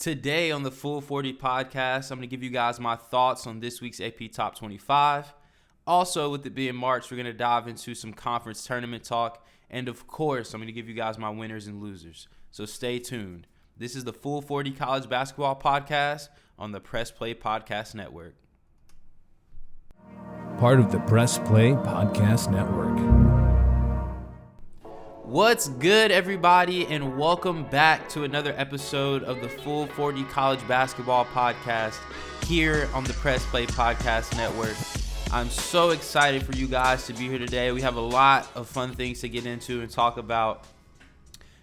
Today on the Full 40 podcast, I'm going to give you guys my thoughts on this week's AP Top 25. Also, with it being March, we're going to dive into some conference tournament talk. And of course, I'm going to give you guys my winners and losers. So stay tuned. This is the Full 40 College Basketball Podcast on the Press Play Podcast Network. Part of the Press Play Podcast Network. What's good, everybody, and welcome back to another episode of the Full 40 College Basketball Podcast here on the Press Play Podcast Network. I'm so excited for you guys to be here today. We have a lot of fun things to get into and talk about.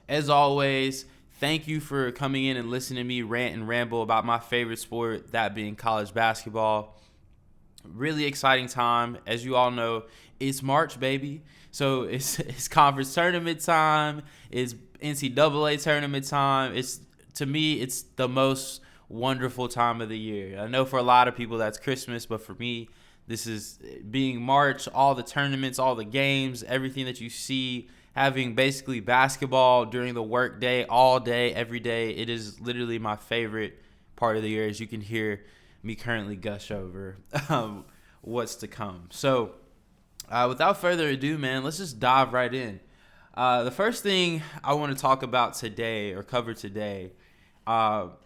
As always, thank you for coming in and listening to me rant and ramble about my favorite sport, that being college basketball. Really exciting time. As you all know, it's March, baby. So it's conference tournament time. It's NCAA tournament time. To me, it's the most wonderful time of the year. I know for a lot of people that's Christmas, but for me, this is being March, all the tournaments, all the games, everything that you see, having basically basketball during the work day, all day, every day. It is literally my favorite part of the year, as you can hear me currently gush over what's to come. So without further ado, man, let's just dive right in. The first thing I want to talk about today, or cover today,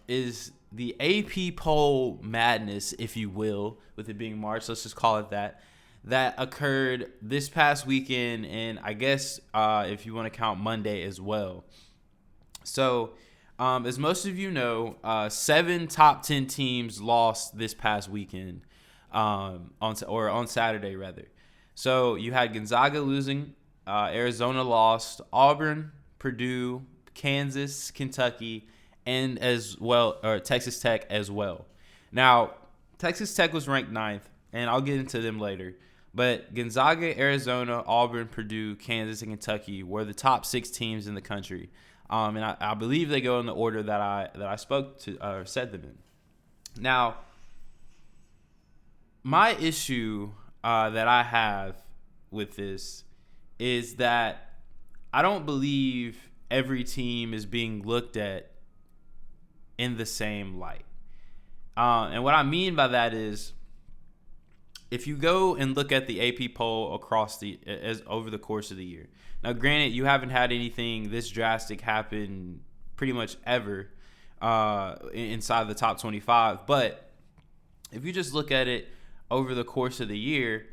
is the AP poll madness, if you will, with it being March. Let's just call it that occurred this past weekend, and I guess if you want to count Monday as well. So as most of you know, 7 top 10 teams lost this past weekend, on Saturday rather. So you had Gonzaga losing, Arizona lost, Auburn, Purdue, Kansas, Kentucky, and as well, or Texas Tech as well. Now, Texas Tech was ranked 9th, and I'll get into them later. But Gonzaga, Arizona, Auburn, Purdue, Kansas, and Kentucky were the top 6 teams in the country. And I believe they go in the order that I spoke to or said them in. Now, my issue that I have with this is that I don't believe every team is being looked at in the same light. And what I mean by that is, if you go and look at the AP poll over the course of the year. Now, granted, you haven't had anything this drastic happen pretty much ever inside the top 25. But if you just look at it over the course of the year,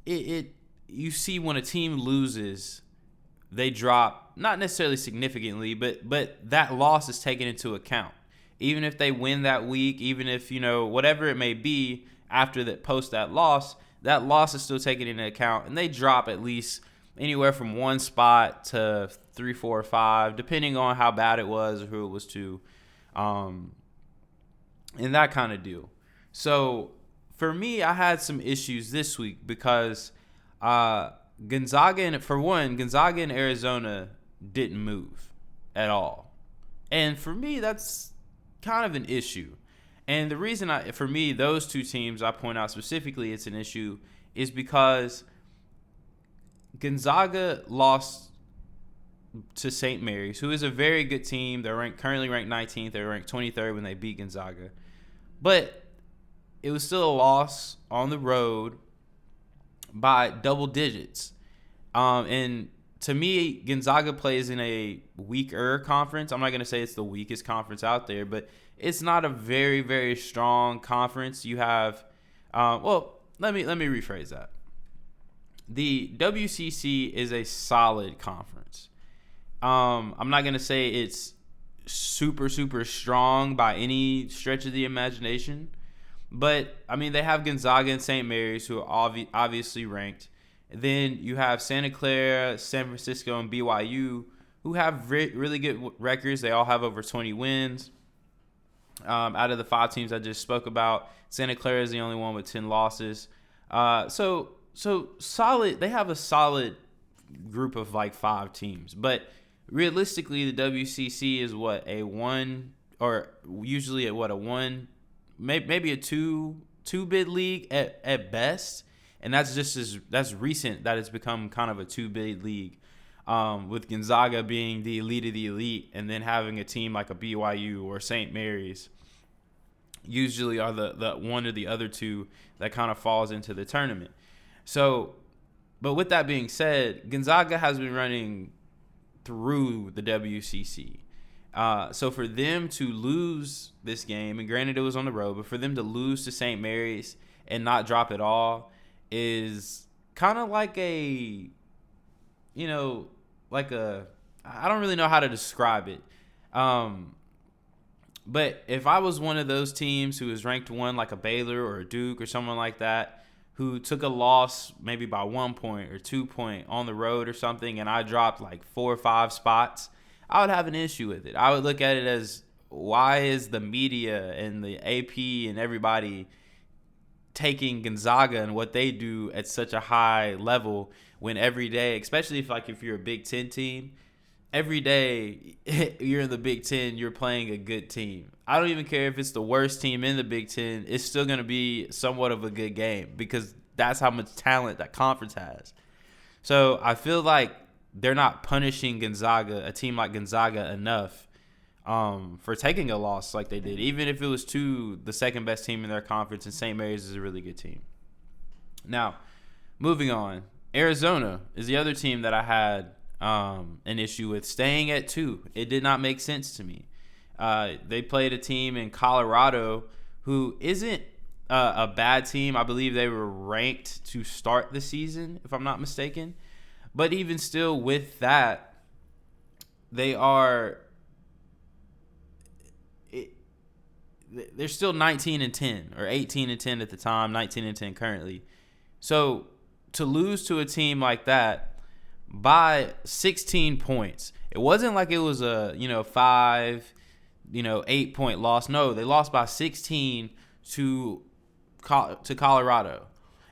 you see when a team loses, they drop, not necessarily significantly, but that loss is taken into account. Even if they win that week, even if, whatever it may be after that post that loss is still taken into account, and they drop at least anywhere from 1 spot to 3, 4, or 5, depending on how bad it was or who it was to, and that kind of deal. So for me, I had some issues this week because Gonzaga and Arizona didn't move at all. And for me, that's kind of an issue. And the reason for me, those 2 teams I point out specifically it's an issue is because Gonzaga lost to St. Mary's, who is a very good team. They're currently ranked 19th. They were ranked 23rd when they beat Gonzaga. But it was still a loss on the road by double digits. And to me, Gonzaga plays in a weaker conference. I'm not going to say it's the weakest conference out there, but it's not a very, very strong conference. You have, let me rephrase that. The WCC is a solid conference. I'm not going to say it's super, super strong by any stretch of the imagination. But, they have Gonzaga and St. Mary's, who are obviously ranked. Then you have Santa Clara, San Francisco, and BYU, who have really good records. They all have over 20 wins. Out of the 5 teams I just spoke about, Santa Clara is the only one with 10 losses. So solid. They have a solid group of 5 teams. But realistically, the WCC is a 1, or usually a 1, maybe a two bid league at best. And that's recent that it's become kind of a 2-bid league. with Gonzaga being the elite of the elite, and then having a team like a BYU or St. Mary's usually are the one or the other two that kind of falls into the tournament. So, but with that being said, Gonzaga has been running through the WCC. So for them to lose this game, and granted it was on the road, but for them to lose to St. Mary's and not drop it all is kind of like I don't really know how to describe it. But if I was one of those teams who was ranked 1, like a Baylor or a Duke or someone like that, who took a loss maybe by 1 point or 2 point on the road or something, and I dropped like 4 or 5 spots, I would have an issue with it. I would look at it as, why is the media and the AP and everybody taking Gonzaga and what they do at such a high level when every day, especially if you're a Big Ten team, every day you're in the Big Ten, you're playing a good team. I don't even care if it's the worst team in the Big Ten. It's still going to be somewhat of a good game because that's how much talent that conference has. So I feel like they're not punishing Gonzaga, a team like Gonzaga, enough for taking a loss like they did, even if it was to the second best team in their conference, and St. Mary's is a really good team. Now, moving on, Arizona is the other team that I had an issue with staying at 2. It did not make sense to me. They played a team in Colorado who isn't a bad team. I believe they were ranked to start the season, if I'm not mistaken. But even still, with that, they're still 19-10 or 18-10 at the time, 19-10 currently. So to lose to a team like that by 16 points, it wasn't like it was a 8 point loss. No, they lost by 16 to Colorado.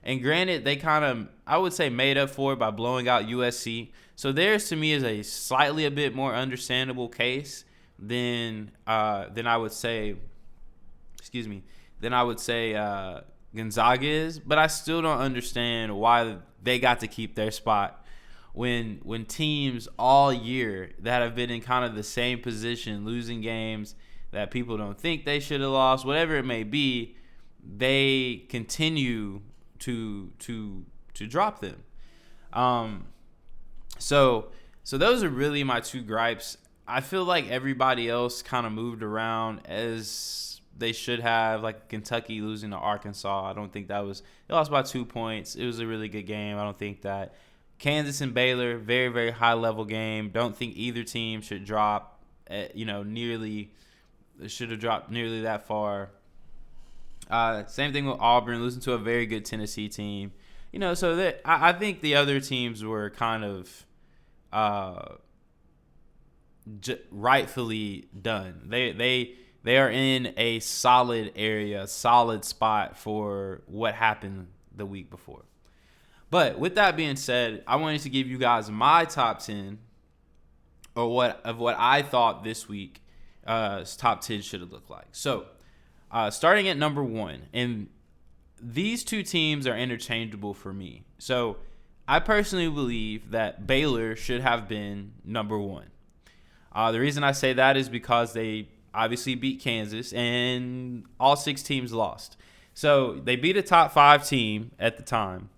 And granted, they kind of, I would say, made up for it by blowing out USC. So theirs to me is a slightly a bit more understandable case than I would say, Gonzaga is. But I still don't understand why they got to keep their spot when teams all year that have been in kind of the same position, losing games that people don't think they should have lost, whatever it may be, they continue to drop them. So those are really my 2 gripes. I feel like everybody else kind of moved around as they should have, like Kentucky losing to Arkansas. I don't think that was – they lost by 2 points. It was a really good game. I don't think that. Kansas and Baylor, very, very high-level game. Don't think either team should drop should have dropped nearly that far. Same thing with Auburn, losing to a very good Tennessee team. So I think the other teams were kind of rightfully done. They are in a solid area, solid spot for what happened the week before. But with that being said, I wanted to give you guys my top 10 of what I thought this week's top 10 should have looked like. So starting at number 1, and these 2 teams are interchangeable for me. So I personally believe that Baylor should have been number 1. The reason I say that is because they obviously beat Kansas, and all 6 teams lost. So they beat a top 5 team at the time.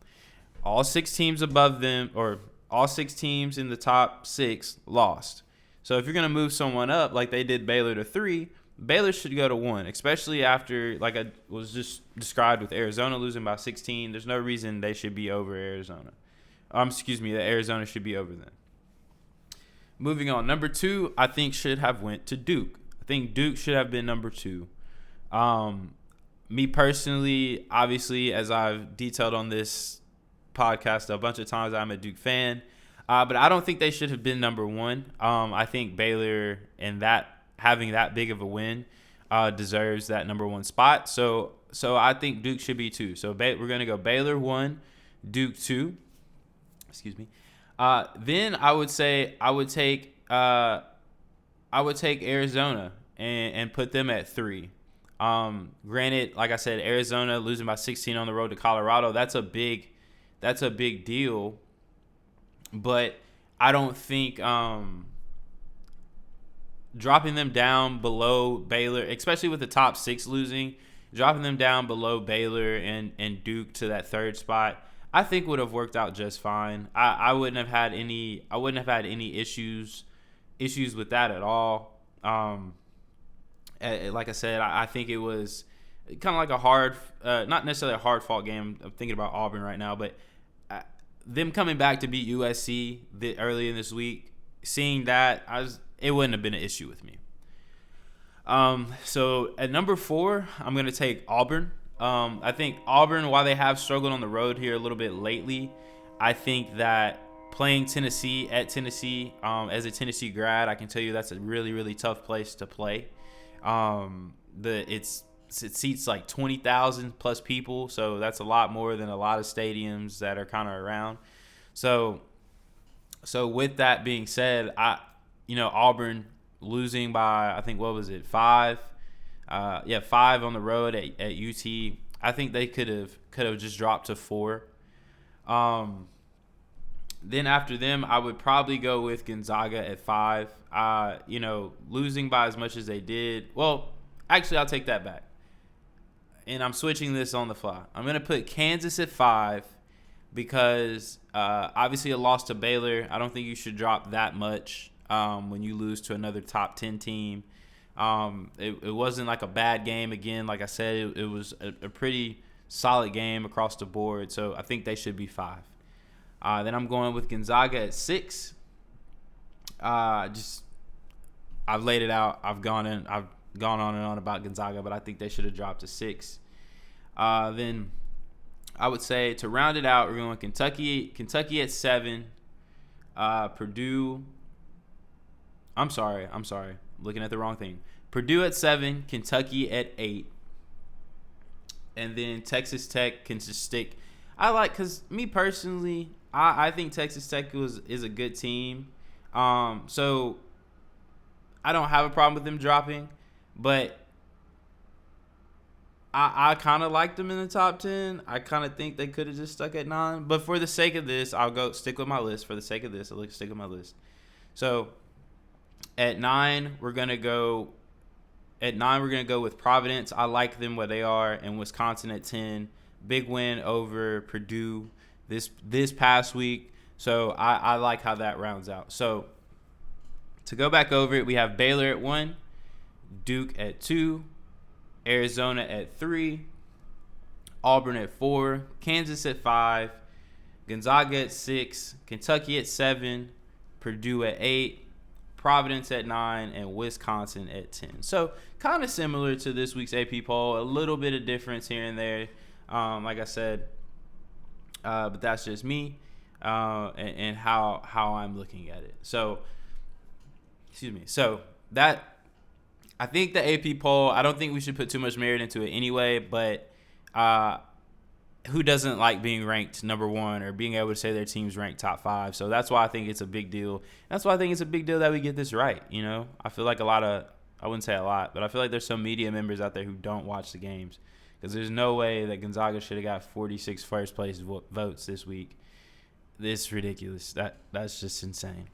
All 6 teams above them, or all 6 teams in the top 6 lost. So if you're going to move someone up like they did Baylor to 3, Baylor should go to 1, especially after, like I was just described with Arizona losing by 16. There's no reason they should be over Arizona. That Arizona should be over them. Moving on, number 2, I think should have went to Duke. I think Duke should have been number 2. Me personally, obviously, as I've detailed on this podcast a bunch of times, I'm a Duke fan. But I don't think they should have been number 1. I think Baylor and having that big of a win deserves that number 1 spot. So I think Duke should be 2. So we're going to go Baylor 1, Duke 2. Excuse me. Then I would take Arizona and put them at 3. Granted, like I said, Arizona losing by 16 on the road to Colorado, that's a big deal. But I don't think dropping them down below Baylor, especially with the top 6 losing, dropping them down below Baylor and Duke to that 3rd spot, I think would have worked out just fine. I wouldn't have had any issues with that at all. Like I said, I think it was kind of like a hard, not necessarily a hard fought game. I'm thinking about Auburn right now, but them coming back to beat USC early in this week, seeing that, it wouldn't have been an issue with me. So at number 4, I'm going to take Auburn. I think Auburn, while they have struggled on the road here a little bit lately, I think that playing Tennessee at Tennessee, as a Tennessee grad, I can tell you that's a really, really tough place to play. It seats like 20,000 plus people, so that's a lot more than a lot of stadiums that are kind of around. So with that being said, Auburn losing by, I think, what was it, 5? 5 on the road at UT. I think they could have just dropped to 4. Then after them, I would probably go with Gonzaga at 5. Losing by as much as they did. Well, actually, I'll take that back. And I'm switching this on the fly. I'm going to put Kansas at 5 because obviously a loss to Baylor. I don't think you should drop that much when you lose to another top 10 team. It wasn't like a bad game. Again, like I said, it was a pretty solid game across the board. So I think they should be 5. Then I'm going with Gonzaga at 6. I've laid it out. I've gone on and on about Gonzaga, but I think they should have dropped to 6. Then I would say to round it out, we're going Kentucky at 7. Purdue. I'm sorry. Looking at the wrong thing. Purdue at 7. Kentucky at 8. And then Texas Tech can just stick. Because me personally, I think Texas Tech is a good team. So I don't have a problem with them dropping, but I kind of like them in the top 10. I kind of think they could have just stuck at 9. But for the sake of this, I'll stick with my list. For the sake of this, I'll stick with my list. So at 9, we're gonna go with Providence. I like them where they are, and Wisconsin at 10. Big win over Purdue this past week. So I like how that rounds out. So to go back over it, we have Baylor at 1, Duke at 2, Arizona at 3, Auburn at 4, Kansas at 5, Gonzaga at 6, Kentucky at 7, Purdue at 8, Providence at 9, and Wisconsin at 10. So kind of similar to this week's AP poll, a little bit of difference here and there. Like I said, but that's just me and how I'm looking at it. So, So that, I think the AP poll, I don't think we should put too much merit into it anyway, but who doesn't like being ranked number 1 or being able to say their team's ranked top 5? So that's why I think it's a big deal. That's why I think it's a big deal that we get this right. I feel like I wouldn't say a lot, but I feel like there's some media members out there who don't watch the games. Because there's no way that Gonzaga should have got 46 first-place votes this week. This is ridiculous. That's just insane.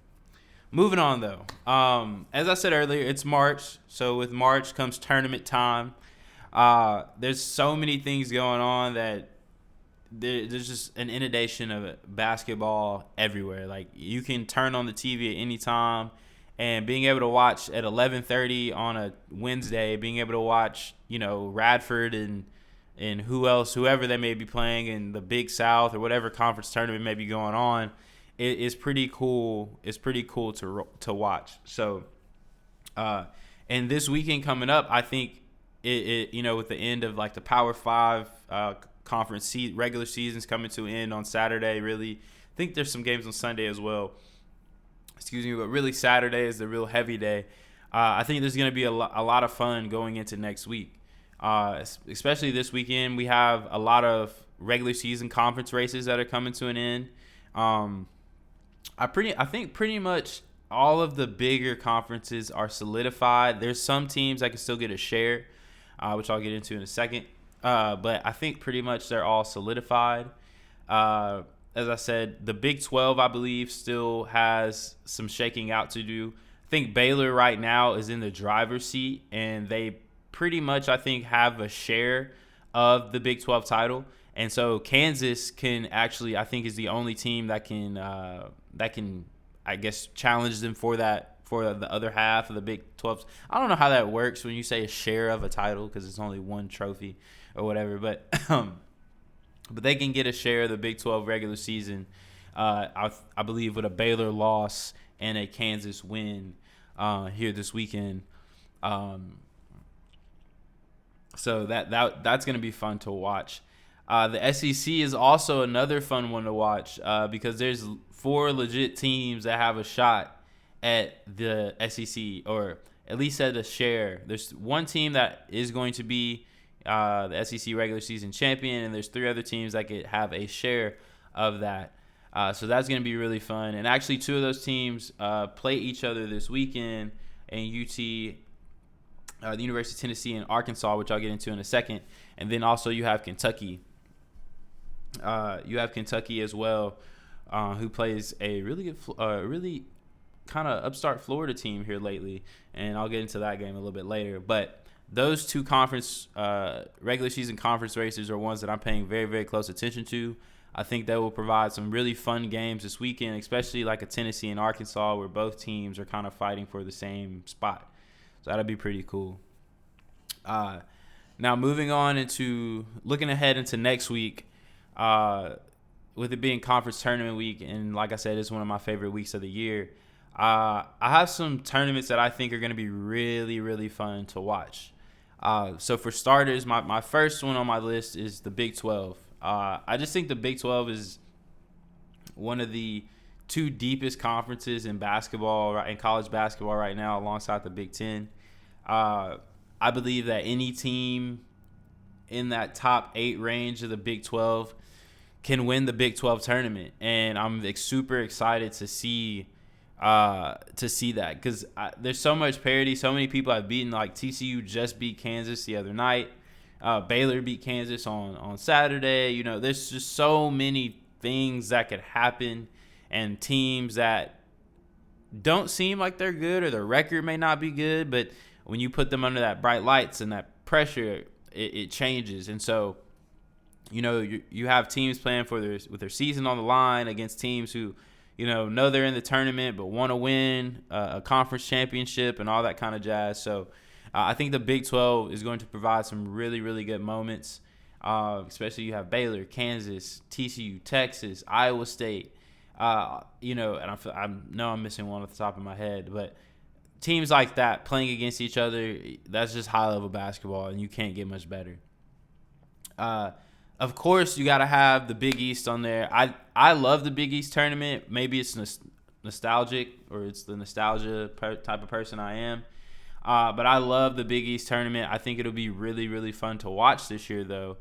Moving on, though. As I said earlier, it's March. So with March comes tournament time. There's so many things going on that there's just an inundation of basketball everywhere. Like, you can turn on the TV at any time. And being able to watch at 11:30 on a Wednesday, being able to watch, Radford and whoever they may be playing in the Big South or whatever conference tournament may be going on, is pretty cool. It's pretty cool to watch. So, and this weekend coming up, I think with the end of like the Power 5 conference regular season's coming to an end on Saturday. Really, I think there's some games on Sunday as well. But really Saturday is the real heavy day. I think there's going to be a lot of fun going into next week. Especially this weekend, we have a lot of regular season conference races that are coming to an end. I think pretty much all of the bigger conferences are solidified. There's some teams that can still get a share, which I'll get into in a second. But I think pretty much they're all solidified. as I said, the Big 12, I believe, still has some shaking out to do. I think Baylor right now is in the driver's seat, and they pretty much, I think, have a share of the Big 12 title. And so Kansas can actually, I think, is the only team that can, I guess, challenge them for that, for the other half of the Big 12. I don't know how that works when you say a share of a title because it's only one trophy or whatever, but they can get a share of the Big 12 regular season, I believe, with a Baylor loss and a Kansas win here this weekend. So that's going to be fun to watch. The SEC is also another fun one to watch because there's 4 legit teams that have a shot at the SEC, or at least at a share. There's one team that is going to be the SEC regular season champion, and there's 3 other teams that could have a share of that. So that's going to be really fun. And actually 2 of those teams play each other this weekend, and UT, the University of Tennessee, and Arkansas, which I'll get into in a second. And then also you have Kentucky. You have Kentucky as well, who plays a really good, really kind of upstart Florida team here lately. And I'll get into that game a little bit later. But those 2 conference regular season conference races are ones that I'm paying very, very close attention to. I think that will provide some really fun games this weekend, especially like a Tennessee and Arkansas, where both teams are kind of fighting for the same spot. So that'll be pretty cool. Now moving on into looking ahead into next week, with it being conference tournament week, and like I said, it's one of my favorite weeks of the year. I have some tournaments that I think are going to be really, really fun to watch. So for starters, my first one on my list is the Big 12. I just think the Big 12 is one of the 2 deepest conferences in basketball, in college basketball right now, alongside the Big 10. I believe that any team in that top 8 range of the Big 12 can win the Big 12 tournament, and I'm super excited to see that because there's so much parity. So many people have beaten, like TCU just beat Kansas the other night. Baylor beat Kansas on Saturday. You know, there's just so many things that could happen, and teams that don't seem like they're good, or their record may not be good, but when you put them under that bright lights and that pressure, it changes. And so, you know, you have teams playing with their season on the line against teams who, you know they're in the tournament but want to win a conference championship and all that kind of jazz. So I think the Big 12 is going to provide some really, really good moments, especially you have Baylor, Kansas, TCU, Texas, Iowa State. And I know I'm missing one off the top of my head, but teams like that playing against each other, that's just high-level basketball, and you can't get much better. Of course, you got to have the Big East on there. I love the Big East tournament. Maybe it's nostalgic, or it's the nostalgia type of person I am. But I love the Big East tournament. I think it'll be really, really fun to watch this year, though.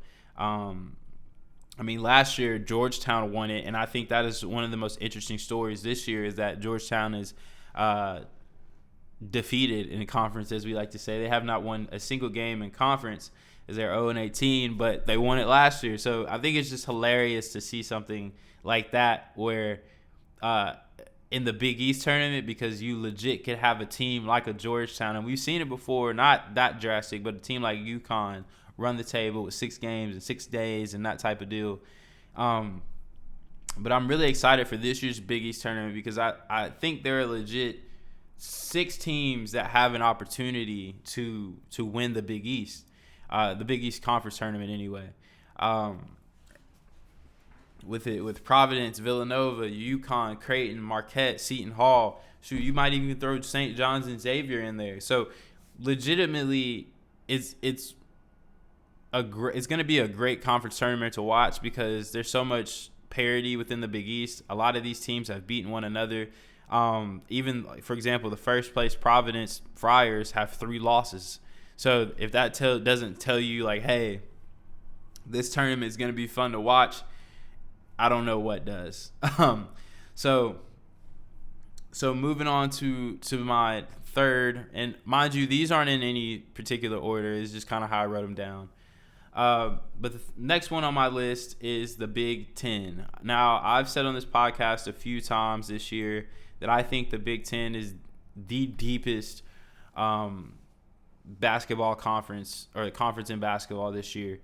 Last year, Georgetown won it, and I think that is one of the most interesting stories this year is that Georgetown is defeated in conference, as we like to say. They have not won a single game in conference, as they're 0-18, but they won it last year. So I think it's just hilarious to see something like that where in the Big East tournament, because you legit could have a team like a Georgetown, and we've seen it before, not that drastic, but a team like UConn run the table with 6 games in 6 days and that type of deal. But I'm really excited for this year's Big East tournament because I think there are legit 6 teams that have an opportunity to win the Big East. The Big East Conference tournament anyway. With Providence, Villanova, UConn, Creighton, Marquette, Seton Hall. Shoot, you might even throw St. John's and Xavier in there. So legitimately, it's going to be a great conference tournament to watch because there's so much parity within the Big East. A lot of these teams have beaten one another. Even, for example, the first place Providence Friars have 3 losses. So if that doesn't tell you, like, hey, this tournament is going to be fun to watch, I don't know what does. So moving on to my third, and mind you, these aren't in any particular order. It's just kind of how I wrote them down. But the next one on my list is the Big Ten. Now, I've said on this podcast a few times this year that I think the Big Ten is the deepest basketball conference, or conference in basketball this year.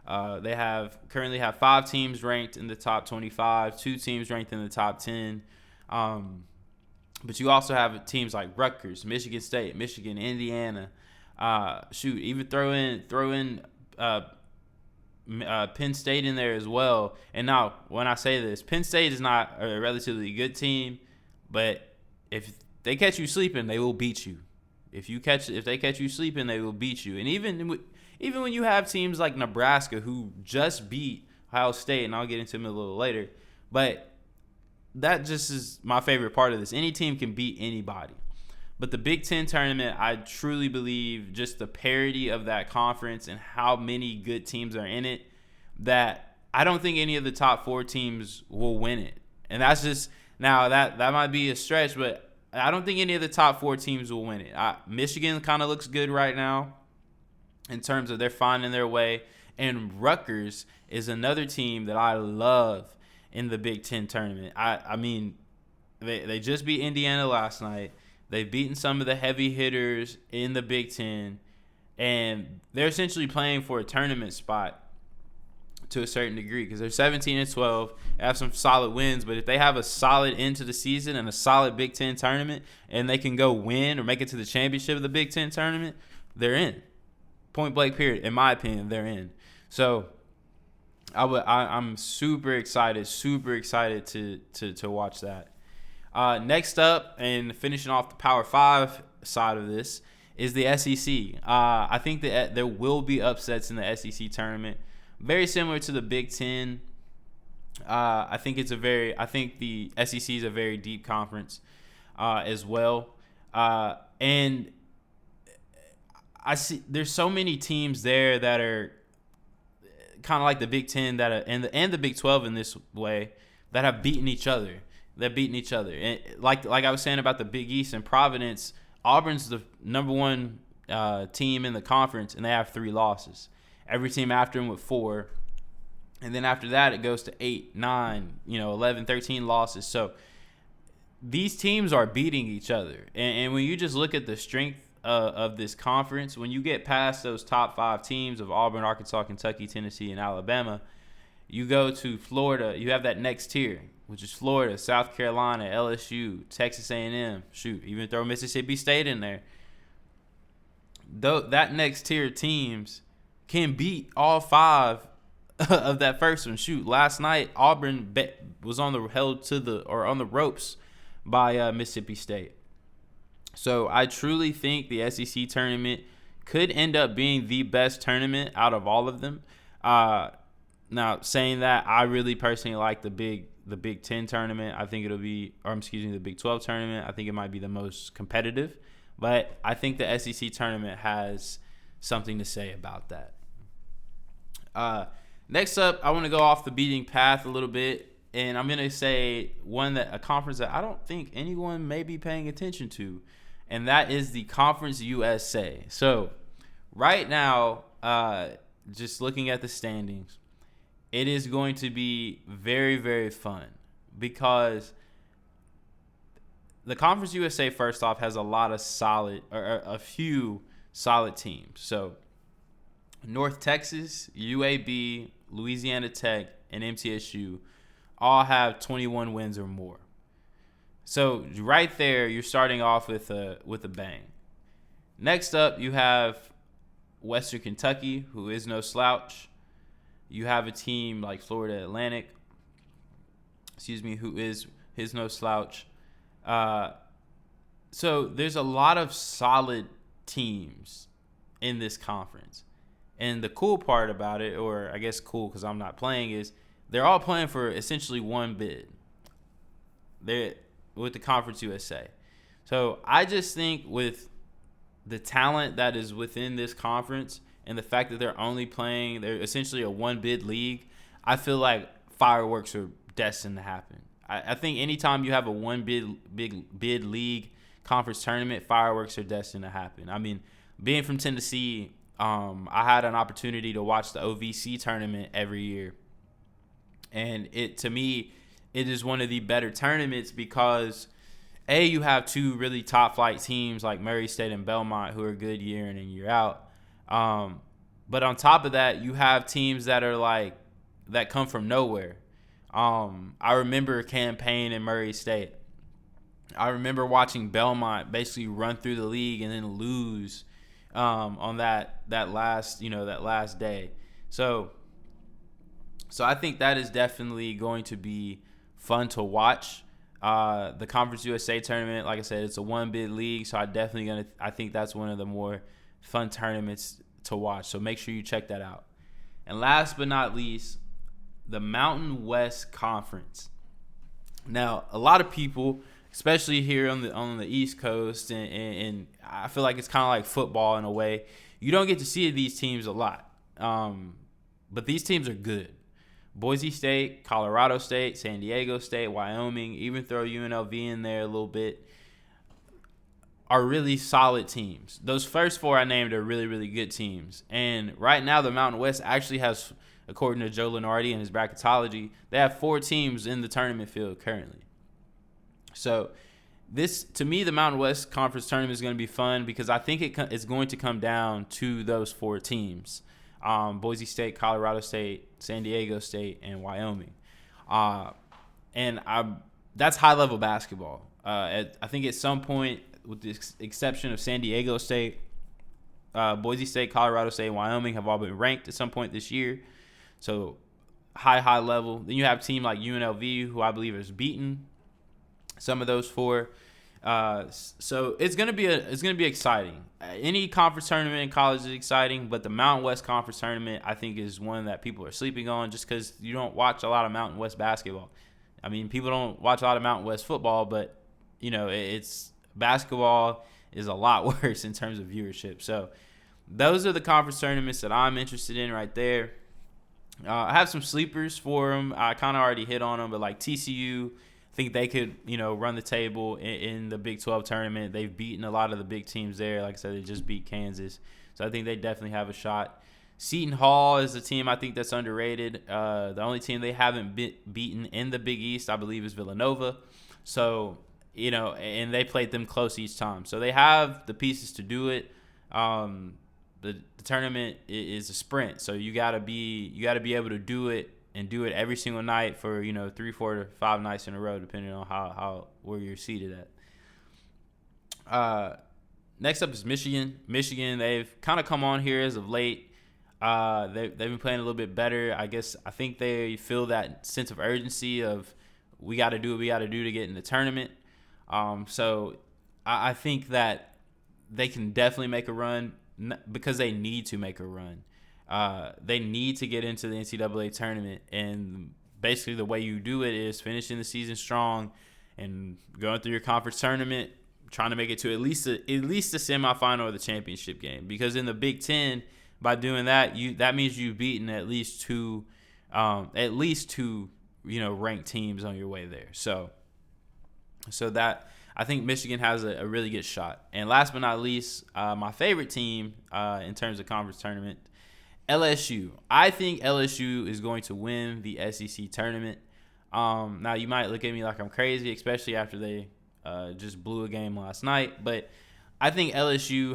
They currently have 5 teams ranked in the top 25, 2 teams ranked in the top 10. But you also have teams like Rutgers, Michigan State, Michigan, Indiana. Even throw in Penn State in there as well. And now, when I say this, Penn State is not a relatively good team, but if they catch you sleeping, they will beat you. If they catch you sleeping, they will beat you. And even when you have teams like Nebraska who just beat Ohio State, and I'll get into them a little later, but that just is my favorite part of this. Any team can beat anybody. But the Big Ten tournament, I truly believe just the parity of that conference and how many good teams are in it, that I don't think any of the top 4 teams will win it. And that's just, now that might be a stretch, but I don't think any of the top 4 teams will win it. Michigan kind of looks good right now in terms of they're finding their way. And Rutgers is another team that I love in the Big Ten tournament. I mean, they just beat Indiana last night. They've beaten some of the heavy hitters in the Big Ten, and they're essentially playing for a tournament spot to a certain degree because they're 17-12, have some solid wins. But if they have a solid end to the season and a solid Big Ten tournament, and they can go win or make it to the championship of the Big Ten tournament, they're in. Point blank period. In my opinion, they're in. So I'm super excited to watch that. Next up, and finishing off the Power 5 side of this, is the SEC. I think that there will be upsets in the SEC tournament, very similar to the Big Ten. I think the SEC is a very deep conference as well, and I see there's so many teams there that are kind of like the Big Ten and the Big 12 in this way that have beaten each other. And like I was saying about the Big East and Providence, Auburn's the number 1 team in the conference, and they have 3 losses. Every team after them with 4. And then after that, it goes to 8, 9, 11, 13 losses. So these teams are beating each other. And when you just look at the strength of this conference, when you get past those top 5 teams of Auburn, Arkansas, Kentucky, Tennessee, and Alabama, you go to Florida. You have that next tier, which is Florida, South Carolina, LSU, Texas A&M. Even throw Mississippi State in there. Though that next tier of teams can beat all 5 of that first one. Last night Auburn was on the ropes by Mississippi State. So I truly think the SEC tournament could end up being the best tournament out of all of them. Now, saying that, I really personally like the Big Ten tournament. I think the Big 12 tournament. I think it might be the most competitive. But I think the SEC tournament has something to say about that. Next up, I want to go off the beating path a little bit, and I'm going to say a conference that I don't think anyone may be paying attention to, and that is the Conference USA. So right now, just looking at the standings, it is going to be very, very fun because the Conference USA, first off, has a few solid teams. So North Texas, UAB, Louisiana Tech, and MTSU all have 21 wins or more. So right there, you're starting off with a bang. Next up, you have Western Kentucky, who is no slouch. You have a team like Florida Atlantic, who is no slouch. So there's a lot of solid teams in this conference. And the cool part about it, or I guess cool because I'm not playing, is they're all playing for essentially one bid. They're with the Conference USA. So I just think with the talent that is within this conference and the fact that they're essentially a one-bid league, I feel like fireworks are destined to happen. I think anytime you have a one-bid league conference tournament, fireworks are destined to happen. I mean, being from Tennessee, I had an opportunity to watch the OVC tournament every year. And to me, it is one of the better tournaments because, A, you have two really top-flight teams like Murray State and Belmont who are good year in and year out. But on top of that, you have teams that are that come from nowhere. I remember campaign in Murray State. I remember watching Belmont basically run through the league and then lose on that last day. So I think that is definitely going to be fun to watch. The Conference USA tournament, like I said, it's a one bid league, so I think that's one of the more fun tournaments to watch. So make sure you check that out. And last but not least, the Mountain West Conference. Now, a lot of people, especially here on the East Coast, and I feel like it's kind of like football in a way. You don't get to see these teams a lot, but these teams are good. Boise State, Colorado State, San Diego State, Wyoming, even throw UNLV in there a little bit, are really solid teams. Those first four I named are really, really good teams. And right now the Mountain West actually has, according to Joe Lenardi and his bracketology, they have 4 teams in the tournament field currently. So to me, the Mountain West Conference tournament is going to be fun because I think it's going to come down to those 4 teams. Boise State, Colorado State, San Diego State, and Wyoming. That's high-level basketball. I think at some point, with the exception of San Diego State, Boise State, Colorado State, and Wyoming have all been ranked at some point this year. So high level. Then you have a team like UNLV, who I believe has beaten some of those 4. So it's gonna be exciting. Any conference tournament in college is exciting, but the Mountain West Conference tournament I think is one that people are sleeping on just because you don't watch a lot of Mountain West basketball. I mean, people don't watch a lot of Mountain West football, but it's basketball is a lot worse in terms of viewership. So those are the conference tournaments that I'm interested in right there. I have some sleepers for them. I kind of already hit on them, but like TCU. I think they could, run the table in the Big 12 tournament. They've beaten a lot of the big teams there. Like I said, they just beat Kansas. So I think they definitely have a shot. Seton Hall is a team I think that's underrated. The only team they haven't beaten in the Big East, I believe, is Villanova. So, and they played them close each time. So they have the pieces to do it. The tournament is a sprint. So you gotta be able to do it. And do it every single night for 3, 4 to 5 nights in a row, depending on where you're seated at. Next up is Michigan. Michigan, they've kind of come on here as of late. They've been playing a little bit better. I think they feel that sense of urgency of we got to do what we got to do to get in the tournament. So I think that they can definitely make a run because they need to make a run. They need to get into the NCAA tournament, and basically the way you do it is finishing the season strong and going through your conference tournament, trying to make it to at least the semifinal or the championship game. Because in the Big Ten, by doing that, that means you've beaten at least two ranked teams on your way there. So that I think Michigan has a really good shot. And last but not least, my favorite team in terms of conference tournament. LSU. I think LSU is going to win the SEC tournament. Now, you might look at me like I'm crazy, especially after they just blew a game last night. But I think LSU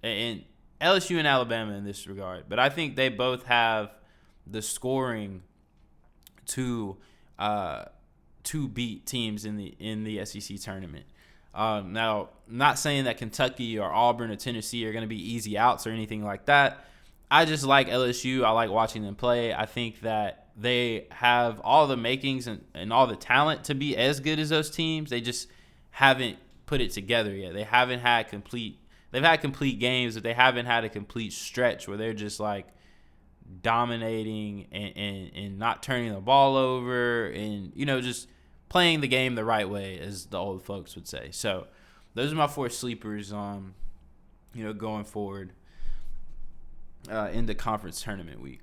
and Alabama in this regard. But I think they both have the scoring to beat teams in the SEC tournament. Now, not saying that Kentucky or Auburn or Tennessee are going to be easy outs or anything like that. I just like LSU. I like watching them play. I think that they have all the makings and all the talent to be as good as those teams. They just haven't put it together yet. They've had complete games, but they haven't had a complete stretch where they're just like dominating and not turning the ball over and, just playing the game the right way, as the old folks would say. So those are my 4 sleepers, going forward. In the conference tournament week.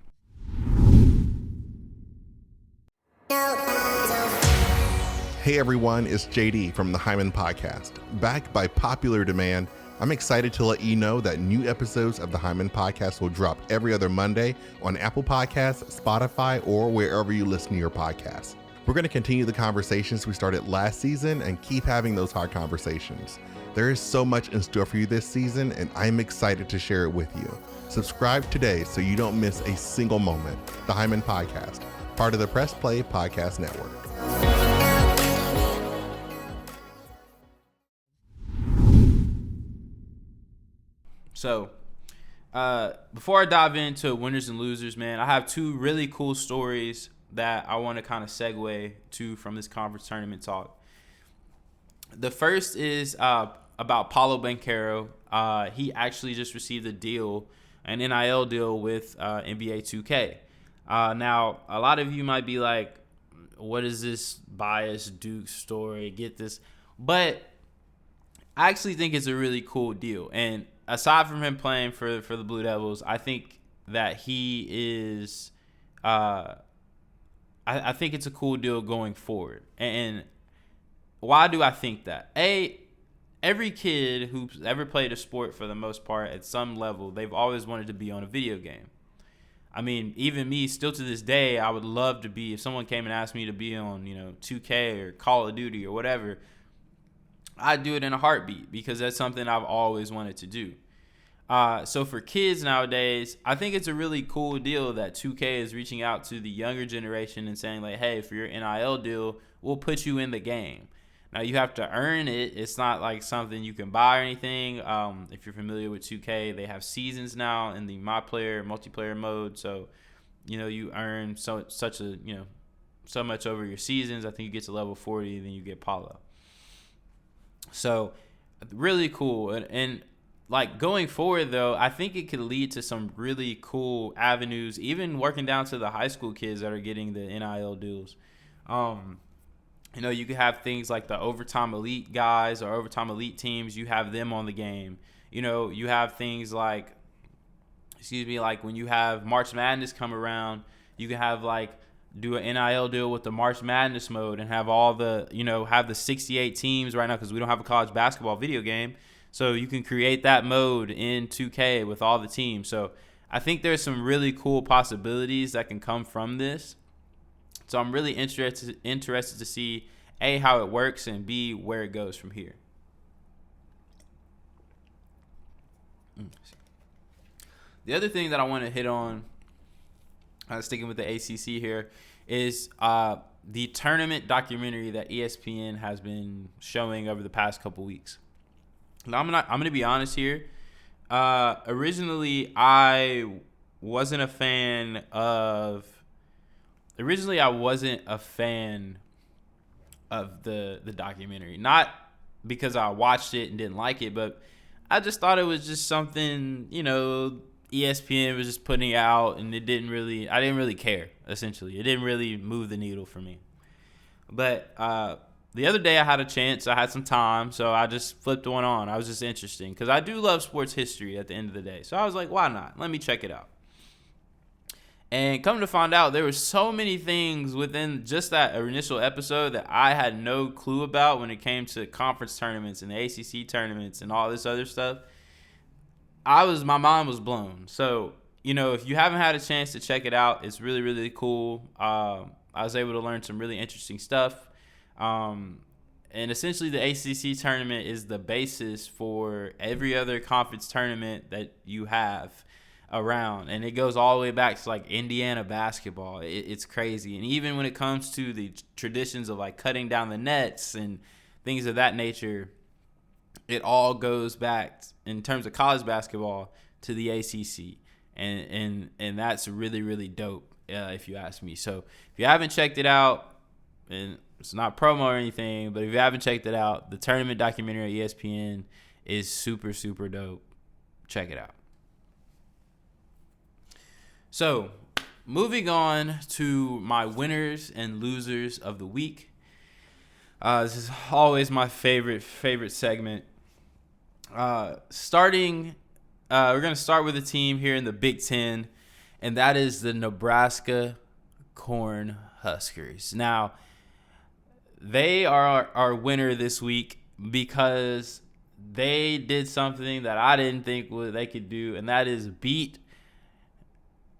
Hey everyone, it's JD from the Hyman Podcast. Back by popular demand, I'm excited to let you know that new episodes of the Hyman Podcast will drop every other Monday on Apple Podcasts, Spotify, or wherever you listen to your podcasts. We're going to continue the conversations we started last season and keep having those hard conversations. There is so much in store for you this season, and I'm excited to share it with you. Subscribe today so you don't miss a single moment. The Hyman Podcast, part of the Press Play Podcast Network. So, before I dive into winners and losers, man, I have two really cool stories that I want to kind of segue to from this conference tournament talk. The first is about Paulo Banchero. He actually just received an NIL deal with NBA 2K. Now, a lot of you might be like, what is this biased Duke story? Get this. But I actually think it's a really cool deal. And aside from him playing for the Blue Devils, I think that he is I think it's a cool deal going forward. And why do I think that? Every kid who's ever played a sport for the most part at some level, they've always wanted to be on a video game. I mean, even me, still to this day, I would love to be, if someone came and asked me to be on, 2K or Call of Duty or whatever, I'd do it in a heartbeat because that's something I've always wanted to do. So for kids nowadays, I think it's a really cool deal that 2K is reaching out to the younger generation and saying, like, hey, for your NIL deal, we'll put you in the game. Now, you have to earn it. It's not like something you can buy or anything. If you're familiar with 2K, they have seasons now in the multiplayer mode. So, you earn so much over your seasons. I think you get to level 40, then you get Paulo. So, really cool. And like going forward, though, I think it could lead to some really cool avenues, even working down to the high school kids that are getting the NIL deals. You could have things like the overtime elite guys or overtime elite teams. You have them on the game. You have things like, like when you have March Madness come around, you can have do an NIL deal with the March Madness mode and have all the, have the 68 teams right now because we don't have a college basketball video game. So you can create that mode in 2K with all the teams. So I think there's some really cool possibilities that can come from this. So I'm really interested to see, A, how it works, and B, where it goes from here. The other thing that I want to hit on, sticking with the ACC here, is the tournament documentary that ESPN has been showing over the past couple weeks. Now, I'm gonna be honest here. Originally, I wasn't a fan of the documentary. Not because I watched it and didn't like it, but I just thought it was just something, ESPN was just putting out, and I didn't really care, essentially. It didn't really move the needle for me. But the other day I had a chance. I had some time, so I just flipped one on. I was just interested because I do love sports history at the end of the day. So I was like, why not? Let me check it out. And come to find out, there were so many things within just that initial episode that I had no clue about when it came to conference tournaments and the ACC tournaments and all this other stuff. My mind was blown. So, if you haven't had a chance to check it out, it's really, really cool. I was able to learn some really interesting stuff. And essentially the ACC tournament is the basis for every other conference tournament that you have around. And it goes all the way back to Indiana basketball. It's crazy. And even when it comes to the traditions of cutting down the nets and things of that nature, it all goes back in terms of college basketball to the ACC. And that's really, really dope, if you ask me. So if you haven't checked it out, and it's not promo or anything, but if you haven't checked it out, the tournament documentary at ESPN is super, super dope. Check it out. So, moving on to my winners and losers of the week. This is always my favorite segment. We're going to start with a team here in the Big Ten, and that is the Nebraska Corn Huskers. Now, they are our winner this week because they did something that I didn't think they could do, and that is beat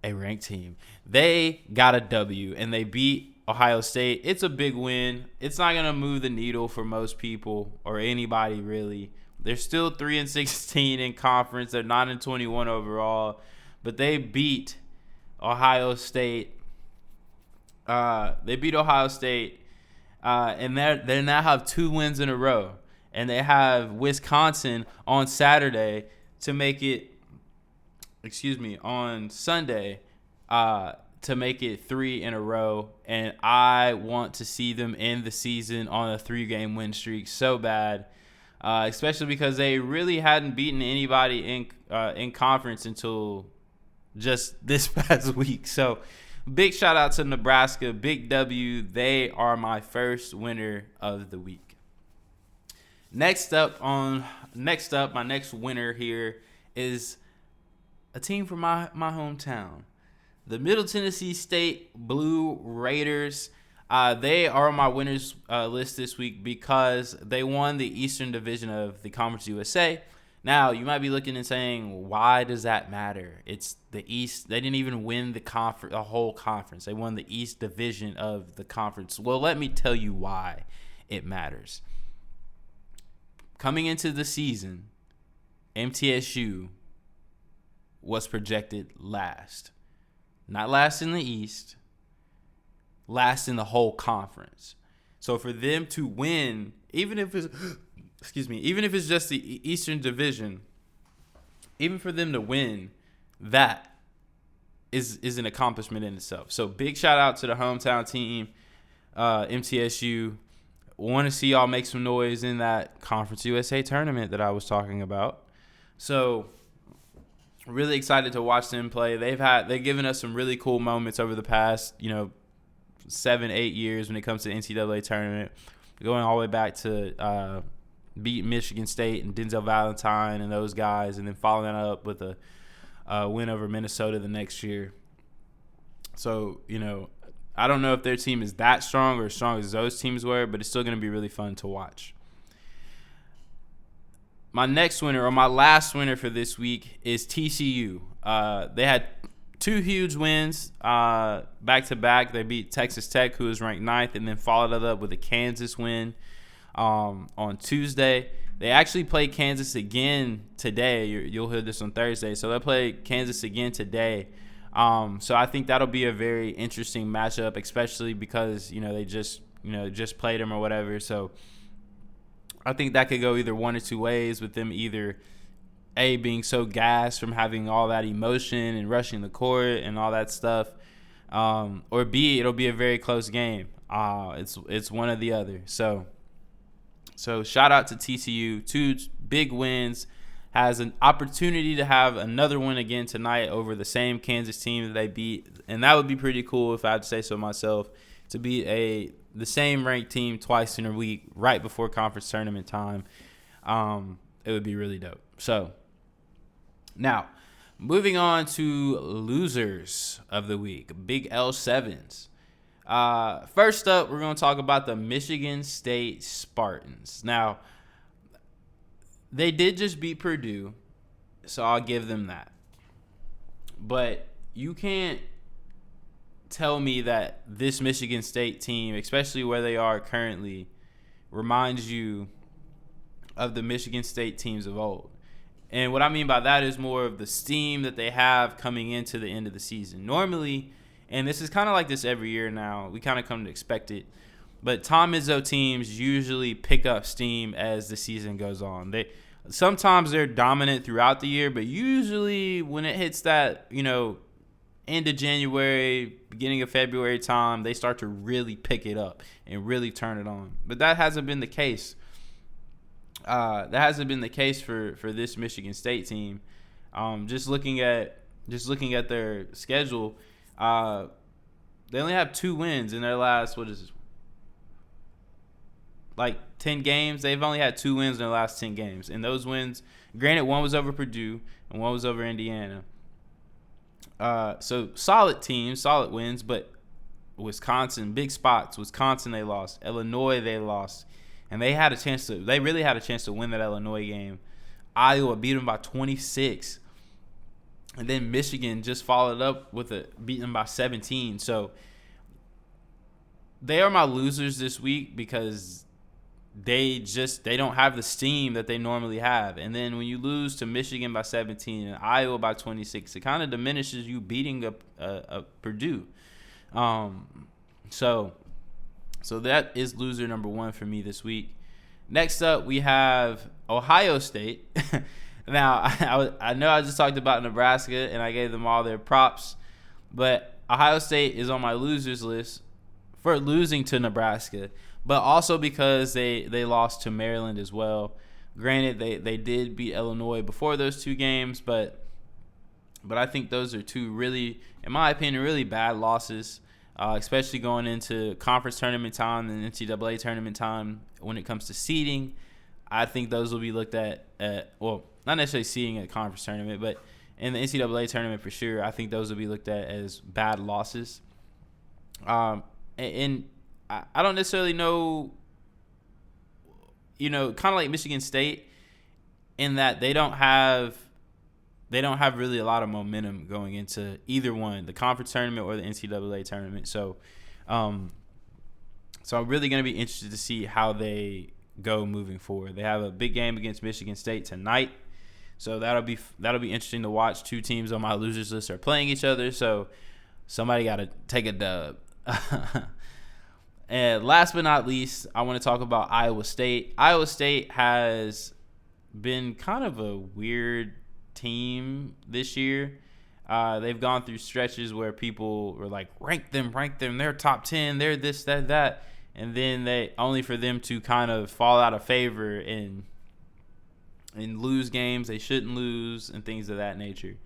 a ranked team. They got a W, and they beat Ohio State. It's a big win. It's not going to move the needle for most people or anybody, really. They're still 3-16 in conference. They're 9-21 overall, but they beat Ohio State. And they now have 2 wins in a row. And they have Wisconsin on Saturday to make it, on Sunday to make it 3 in a row. And I want to see them end the season on a 3-game win streak so bad, especially because they really hadn't beaten anybody in conference until just this past week. So big shout out to Nebraska. Big W. They are my first winner of the week. Next up, my next winner here is a team from my hometown, the Middle Tennessee State Blue Raiders. They are on my winners list this week because they won the Eastern Division of the Conference USA. Now, you might be looking and saying, why does that matter? It's the East. They didn't even win the whole conference. They won the East Division of the conference. Well, let me tell you why it matters. Coming into the season, MTSU was projected last. Not last in the East, last in the whole conference. So for them to win, even if it's just the Eastern Division, even for them to win, that is an accomplishment in itself. So big shout out to the hometown team, MTSU. Want to see y'all make some noise in that Conference USA tournament that I was talking about. So really excited to watch them play. They've given us some really cool moments over the past, 7-8 years when it comes to the NCAA tournament, going all the way back to beat Michigan State and Denzel Valentine and those guys, and then following that up with a win over Minnesota the next year. So, I don't know if their team is that strong or as strong as those teams were, but it's still going to be really fun to watch. My next winner, or my last winner for this week, is TCU. They had 2 huge wins back-to-back. They beat Texas Tech, who was ranked 9th, and then followed it up with a Kansas win on Tuesday. They actually played Kansas again today. You'll hear this on Thursday. So they played Kansas again today. So I think that'll be a very interesting matchup, especially because, they just played them or whatever. So I think that could go either one or two ways, with them either A, being so gassed from having all that emotion and rushing the court and all that stuff, or B, it'll be a very close game. It's one or the other. So shout out to TCU, 2 big wins. Has an opportunity to have another one again tonight over the same Kansas team that they beat. And that would be pretty cool, if I had to say so myself, to beat the same ranked team twice in a week right before conference tournament time. It would be really dope. So now, moving on to losers of the week, Big L7s. First up, we're going to talk about the Michigan State Spartans. Now, they did just beat Purdue, so I'll give them that. But you can't tell me that this Michigan State team, especially where they are currently, reminds you of the Michigan State teams of old. And what I mean by that is more of the steam that they have coming into the end of the season. Normally, and this is kind of like this every year now, we kind of come to expect it, but Tom Izzo teams usually pick up steam as the season goes on. Sometimes they're dominant throughout the year, but usually when it hits that, end of January, beginning of February time, they start to really pick it up and really turn it on. But that hasn't been the case. That hasn't been the case for this Michigan State team. Just looking at their schedule, they only have 2 wins in their last, 10 games. They've only had 2 wins in their last 10 games. And those wins, granted, one was over Purdue and one was over Indiana. So solid teams, solid wins, but Wisconsin, big spots. Wisconsin, they lost. Illinois, they lost. and they really had a chance to win that Illinois game. Iowa beat them by 26, and then Michigan just followed up with beating them by 17. So they are my losers this week because they don't have the steam that they normally have. And then when you lose to Michigan by 17 and Iowa by 26, it kind of diminishes you beating a Purdue. So that is loser number 1 for me this week. Next up, we have Ohio State. Now, I know I just talked about Nebraska, and I gave them all their props, but Ohio State is on my losers list for losing to Nebraska, but also because they lost to Maryland as well. Granted, they did beat Illinois before those 2 games, but I think those are 2 really, in my opinion, really bad losses. Especially going into conference tournament time and NCAA tournament time when it comes to seeding. I think those will be looked at, well, not necessarily seeding at a conference tournament, but in the NCAA tournament for sure, I think those will be looked at as bad losses. And I don't necessarily know, kind of like Michigan State in that they don't have really a lot of momentum going into either one, the conference tournament or the NCAA tournament. So I'm really going to be interested to see how they go moving forward. They have a big game against Michigan State tonight. So that'll be interesting to watch. 2 teams on my losers list are playing each other. So somebody got to take a dub. And last but not least, I want to talk about Iowa State. Iowa State has been kind of a weird team this year. They've gone through stretches where people were like, rank them, they're top 10, they're this, that, and then only for them to kind of fall out of favor and lose games they shouldn't lose and things of that nature.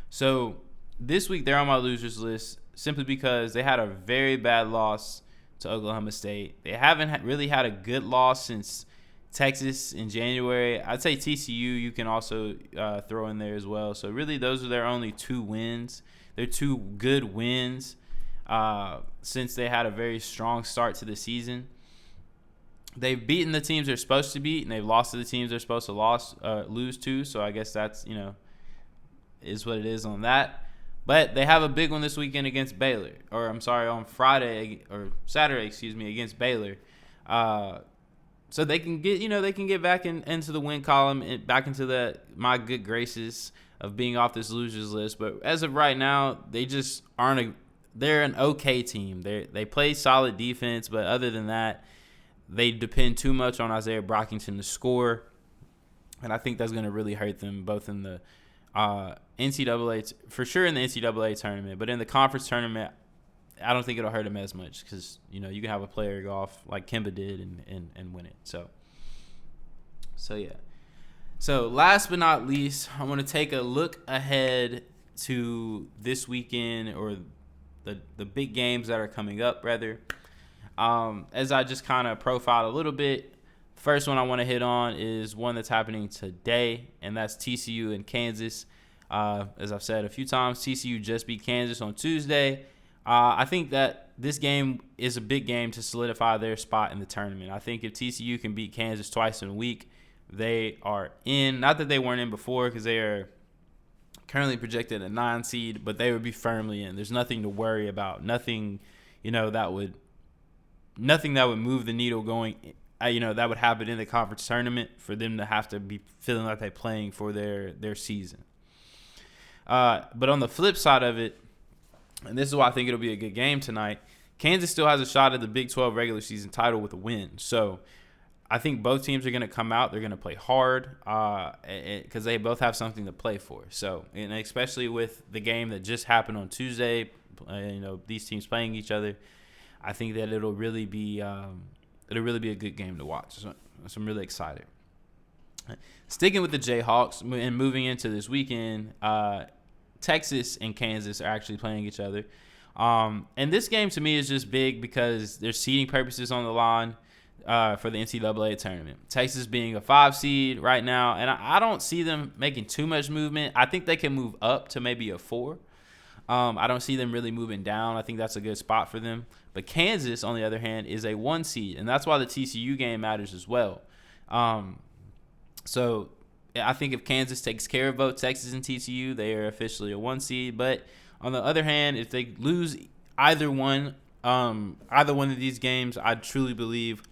So this week they're on my losers list simply because they had a very bad loss to Oklahoma State. They haven't really had a good loss since Texas in January. I'd say TCU you can also throw in there as well. So really those are their only 2 wins. They're 2 good wins since they had a very strong start to the season. They've beaten the teams they're supposed to beat, and they've lost to the teams they're supposed to lose to. So I guess that's, is what it is on that. But they have a big one this weekend against Baylor. On Friday or Saturday, against Baylor. So they can get back into the win column and back into my good graces of being off this losers list. But as of right now, they just they're an okay team. They play solid defense, but other than that, they depend too much on Isaiah Brockington to score. And I think that's going to really hurt them both in the NCAA, for sure in the NCAA tournament, but in the conference tournament, I don't think it'll hurt him as much because, you can have a player go off like Kemba did and win it. So yeah. So last but not least, I want to take a look ahead to this weekend or the big games that are coming up, rather. As I just kind of profiled a little bit, the first one I want to hit on is one that's happening today, and that's TCU and Kansas. As I've said a few times, TCU just beat Kansas on Tuesday. I think that this game is a big game to solidify their spot in the tournament. I think if TCU can beat Kansas twice in a week, they are in. Not that they weren't in before because they are currently projected a 9 seed, but they would be firmly in. There's nothing to worry about. Nothing that would move the needle going, that would happen in the conference tournament for them to have to be feeling like they're playing for their season. But on the flip side of it, and this is why I think it'll be a good game tonight, Kansas still has a shot at the Big 12 regular season title with a win. So I think both teams are going to come out. They're going to play hard because they both have something to play for. So, and especially with the game that just happened on Tuesday, these teams playing each other, I think that it'll really be a good game to watch. So I'm really excited. Sticking with the Jayhawks and moving into this weekend, Texas and Kansas are actually playing each other. And this game to me is just big because there's seeding purposes on the line for the NCAA tournament. Texas being a 5 seed right now, and I don't see them making too much movement. I think they can move up to maybe a 4. I don't see them really moving down. I think that's a good spot for them. But Kansas, on the other hand, is a 1 seed, and that's why the TCU game matters as well. So I think if Kansas takes care of both Texas and TCU, they are officially a 1 seed. But on the other hand, if they lose either one of these games, I truly believe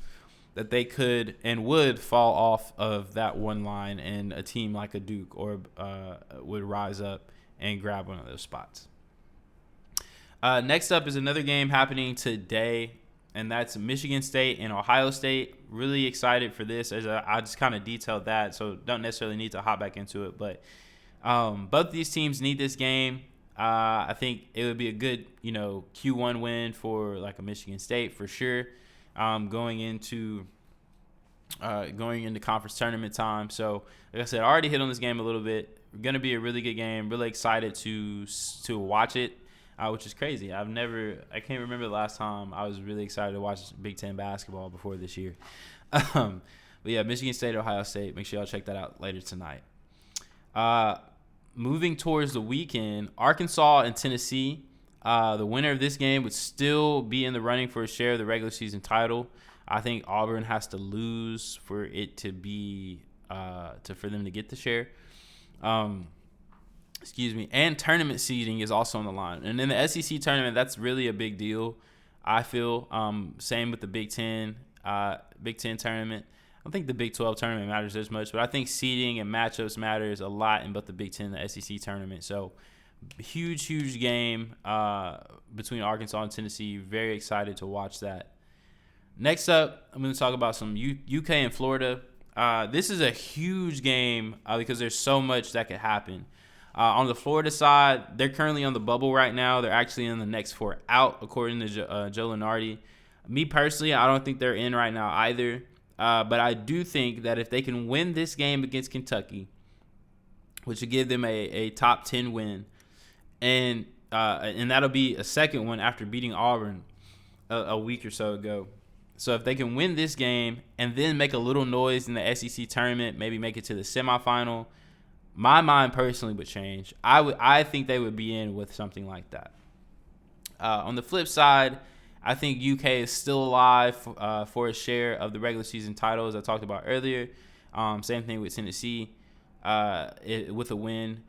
that they could and would fall off of that one line, and a team like a Duke or would rise up and grab one of those spots. Next up is another game happening today, and that's Michigan State and Ohio State. Really excited for this, as I just kind of detailed that, so don't necessarily need to hop back into it. But both these teams need this game. I think it would be a good, Q1 win for like a Michigan State for sure. Going into conference tournament time. So, like I said, I already hit on this game a little bit. Going to be a really good game. Really excited to watch it, which is crazy. I can't remember the last time I was really excited to watch Big Ten basketball before this year. But yeah, Michigan State, Ohio State. Make sure y'all check that out later tonight. Moving towards the weekend, Arkansas and Tennessee. The winner of this game would still be in the running for a share of the regular season title. I think Auburn has to lose for it to be for them to get the share. And tournament seeding is also on the line. And in the SEC tournament, that's really a big deal, I feel. Same with the Big Ten tournament. I don't think the Big 12 tournament matters as much, but I think seeding and matchups matters a lot in both the Big Ten and the SEC tournament. So huge game between Arkansas and Tennessee. Very excited to watch that. Next up, I'm going to talk about some UK and Florida. This is a huge game because there's so much that could happen. On the Florida side, they're currently on the bubble right now. They're actually in the next 4 out, according to Joe Lunardi. Me personally, I don't think they're in right now either. But I do think that if they can win this game against Kentucky, which would give them a top 10 win, and that'll be a second one after beating Auburn a week or so ago. So if they can win this game and then make a little noise in the SEC tournament, maybe make it to the semifinal, my mind personally would change. I think they would be in with something like that. On the flip side, I think UK is still alive for a share of the regular season title, as I talked about earlier. Same thing with Tennessee with a win.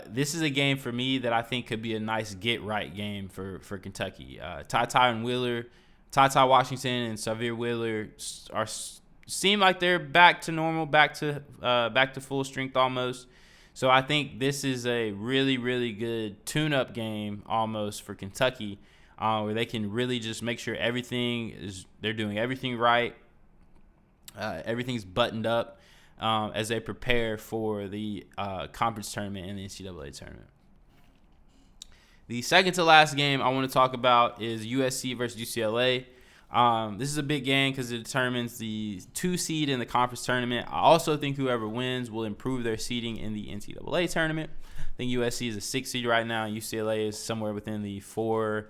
This is a game for me that I think could be a nice get-right game for Kentucky. Ty Washington and Xavier Wheeler seem like they're back to normal, back to full strength almost. So I think this is a really, really good tune-up game almost for Kentucky, where they can really just make sure they're doing everything right. Everything's buttoned up as they prepare for the conference tournament and the NCAA tournament. The second to last game I want to talk about is USC versus UCLA. This is a big game because it determines the 2 seed in the conference tournament. I also think whoever wins will improve their seeding in the NCAA tournament. I think USC is a 6 seed right now, and UCLA is somewhere within the 4,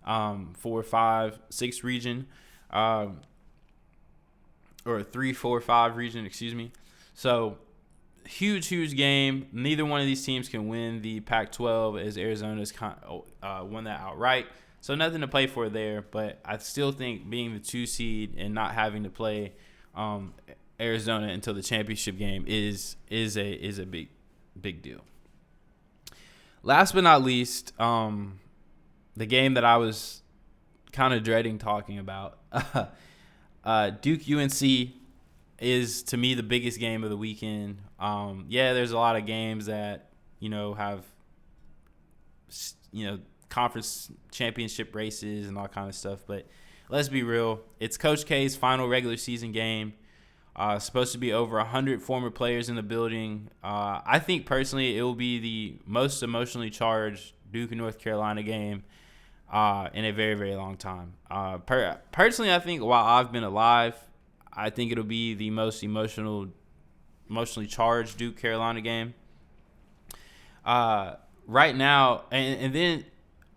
5, 6 region, or 3, 4, 5 region, excuse me. So huge game. Neither one of these teams can win the Pac-12, as Arizona's won that outright. So nothing to play for there, but I still think being the 2 seed and not having to play Arizona until the championship game is a big deal. Last but not least, the game that I was kind of dreading talking about, Duke UNC is, to me, the biggest game of the weekend. There's a lot of games that have conference championship races and all kind of stuff, but let's be real, it's Coach K's final regular season game. Supposed to be over 100 former players in the building. I think personally it will be the most emotionally charged Duke and North Carolina game in a very, very long time. Personally, I think while I've been alive, I think it'll be the most emotionally charged Duke Carolina game. Right now, and then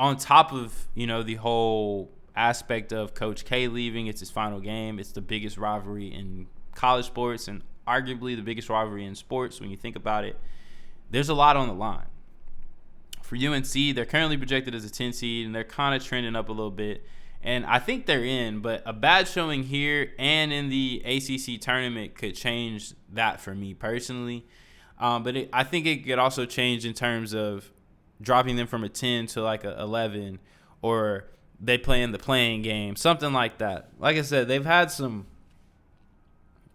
on top of, the whole aspect of Coach K leaving, it's his final game. It's the biggest rivalry in college sports and arguably the biggest rivalry in sports when you think about it. There's a lot on the line. For UNC, they're currently projected as a 10 seed, and they're kind of trending up a little bit. And I think they're in, but a bad showing here and in the ACC tournament could change that for me personally. I think it could also change in terms of dropping them from a 10 to like a 11, or they play in the playing game, something like that. Like I said, they've had some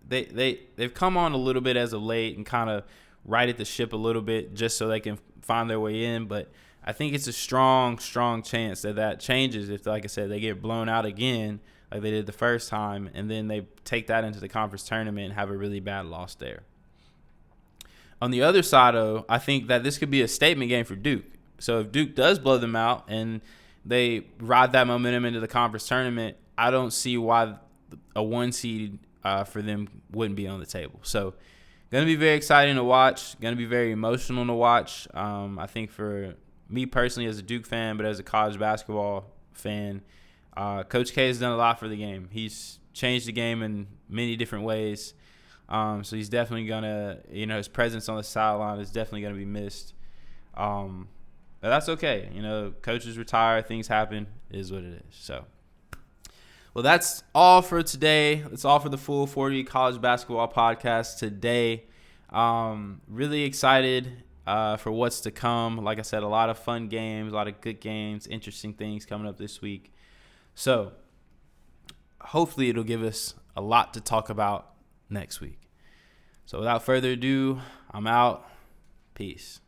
they've come on a little bit as of late and kind of righted the ship a little bit just so they can find their way in, but I think it's a strong chance that changes if, like I said, they get blown out again like they did the first time, and then they take that into the conference tournament and have a really bad loss there. On the other side, though, I think that this could be a statement game for Duke. So if Duke does blow them out and they ride that momentum into the conference tournament, I don't see why a 1 seed for them wouldn't be on the table. So going to be very exciting to watch, going to be very emotional to watch. I think for me personally as a Duke fan, but as a college basketball fan, Coach K has done a lot for the game. He's changed the game in many different ways. So he's definitely going to, his presence on the sideline is definitely going to be missed. But that's okay. Coaches retire, things happen, it is what it is. So, well, that's all for today. That's all for the Full 40 College Basketball Podcast today. Really excited for what's to come. Like I said, a lot of fun games, a lot of good games, interesting things coming up this week. So hopefully it'll give us a lot to talk about next week. So without further ado, I'm out. Peace.